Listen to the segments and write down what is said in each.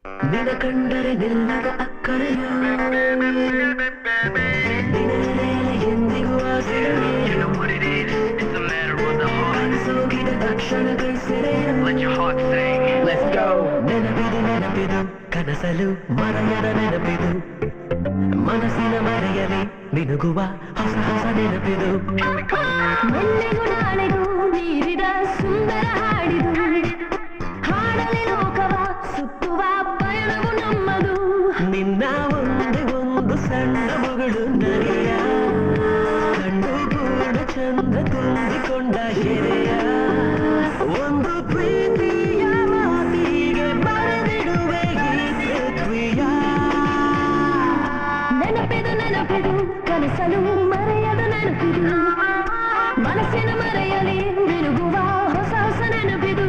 ನಿನ ಕಂಡರೆ ನಿಲ್ಲದ ಅಕ್ಕರೆಯೋ ಎಂದಿಗೂ ಆಸೆಯೋಗಿದ ತಕ್ಷಣಗಳ ಸೆರೆಯ ನೆನಪಿದು ನೆನಪಿದು ಕನಸಲು ಮರೆಯದ ನೆನಪಿದು ಮನಸ್ಸಿನ ಮರೆಯಲಿ ಮಿನುಗುವ ಹೊಸ ಹೊಸ ನೆನಪಿದು ಮೆಲ್ಲೆಗೂ ನಾಳೆಗೂ ನೀರಿದ ಸುಂದರ ಹಾಡಿದು ಹಾಡಲಿ ಲೋಕವ ಸುತ್ತುವ ಪಯಣವು ನಮ್ಮದು ನಿನ್ನ ಒಂದೇ ಒಂದು ಸಣ್ಣ ಮಗಳು ನಗೆಯ ಕಣ್ಣು ಕೂಡ ಚಂದ ತುಂಬಿಕೊಂಡ ಗೆರೆಯ ಒಂದು ಪ್ರೀತಿಯ ಮಾತಿಗೆ ಬರೆದಿಡುವೆ ಈ ಪೃಥ್ವಿಯ ನೆನಪಿದು ನೆನಪಿದು ಕನಸಲು ಮರೆಯದ ನೆನಪಿದು ಮನಸ್ಸಿನ ಮರೆಯಲಿ ಮಿನುಗುವ ಹೊಸ ಹೊಸ ನೆನಪಿದು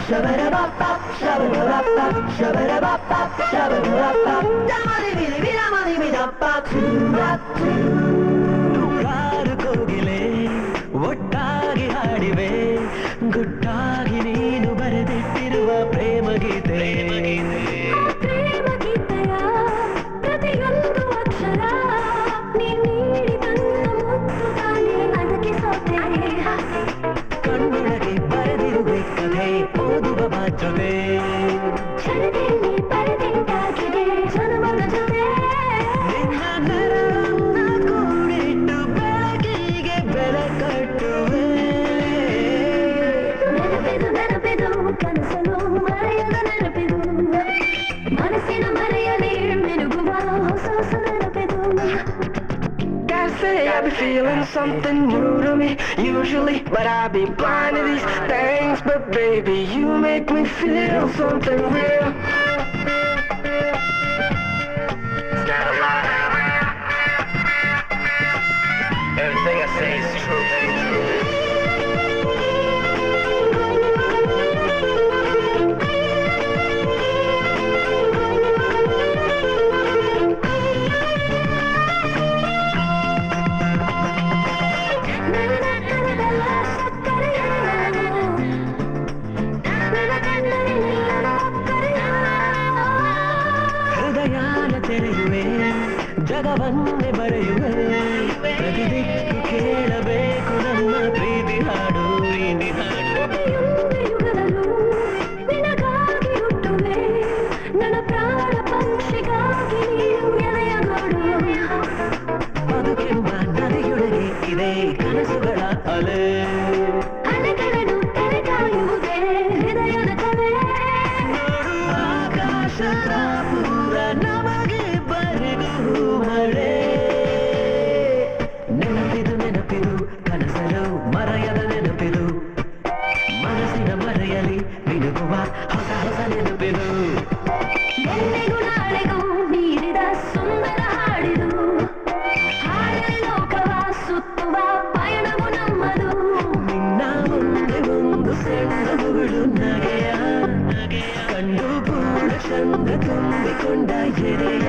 Shabba-da-ba-ba, shabba-da-ba-ba, shabba-da-ba-ba, shabba-da-ba-ba, da-ma-di-bi-di-bi-da-ma-di-bi-da-ba, tu-ra-tu. ನೂರಾರು ಕೋಗಿಲೆ ಒಟ್ಟಾಗಿ ಹಾಡಿವೆ ಗುಟ್ಟಾಗಿ ನೀನು ಬರೆದಿಟ್ಟಿರುವ ಪ್ರೇಮ ಗೀತೆ ಪ್ರೇಮ ಗೀತೆಯ ಪ್ರತಿಯೊಂದು ಅಕ್ಷರ ನೀಡಿದನ್ನ ಮುತ್ತು ತಾನೇ ಅದಕ್ಕೆ ಸೋತೆ ಕಣ್ಣೊಳಗೆ ಬರೆದಿರುವೆ ಕಥೆ ಓದುವ ಮಾತ್ರವೇ ಕ್ಷಣದಲ್ಲಿ ಬರೆದಿಟ್ಟಾಗಿದೆ ಜನ್ಮದ ಜೊತೆ ನಿನ್ನ ನೆರಳನ್ನ ಕೂಡಿಟ್ಟು ಬೆಳಕಿಗೆ ಬೆಲೆ ಕಟ್ಟುವೆ ನೆನಪಿದು ನೆನಪಿದು ಕನಸಲು ಮರೆಯದ ನೆನಪಿದು ಮನಸ್ಸಿನ ಮರೆಯಲಿ ಮಿನುಗುವ ಹೊಸ ಹೊಸ ನೆನಪಿದು Gotta say I be feeling something new to me usually, but I be blind to these things. But baby, you make me feel something real. It's not a lie. Everything I say is true. ಹೃದಯಾನ ತೆರೆಯುವೆ ಜಗವನ್ನೇ ಬರೆಯುವೆ ಪ್ರತಿ ದಿಕ್ಕು ಕೇಳಬೇಕು ನಮ್ಮ ಪ್ರೀತಿ ಹಾಡು ಪ್ರೀತಿ ಹಾಡು ಪ್ರತಿಯೊಂದು ಯುಗದಲ್ಲೂ ನಿನಗಾಗಿ ಹುಟ್ಟುವೆ ನನ್ನ ಪ್ರಾಣ ಪಕ್ಷಿಗಾಗಿ ನೀನು ಎದೆಯ ಗೋಡು ಬದುಕೆಂಬ ನದಿಯೊಳಗೆ ಇದೆ ಕನಸುಗಳ ಅಲೆ ಅಲೆಗಳನ್ನು ತೆರೆಕಾಯುವುದೇ ಹೃದಯದ ಕಲೆ ನೋಡು ಆಕಾಶದ ಪೂರ ನಮಗೆ ಬರೆದು ಮಳೆ ನೆನಪಿದು ನೆನಪಿದು ಕನಸಲು ಮರೆಯದ ನೆನಪಿದು ಮನಸ್ಸಿನ ಮರೆಯಲಿ ಮಿನುಗುವ ಹೊಸ ಹೊಸ ನೆನಪಿದು ಎಲ್ಲಿಗೂ ನಾಳೆಗೂ ನೀಡಿದ ಸುಂದರ ಹಾಡಿದು ಹಾಡಲಿ ಲೋಕವ ಸುತ್ತುವ ಪಯಣವು ನಮ್ಮದು ನಿನ್ನ ಮುಂದೆ ಒಂದು ಸಣ್ಣ ಮಗಳು ನಗೆಯ ಕಂಡು ಕೂಡ ಚಂದ ತುಂಬಿಕೊಂಡ ಗೆರೆಯ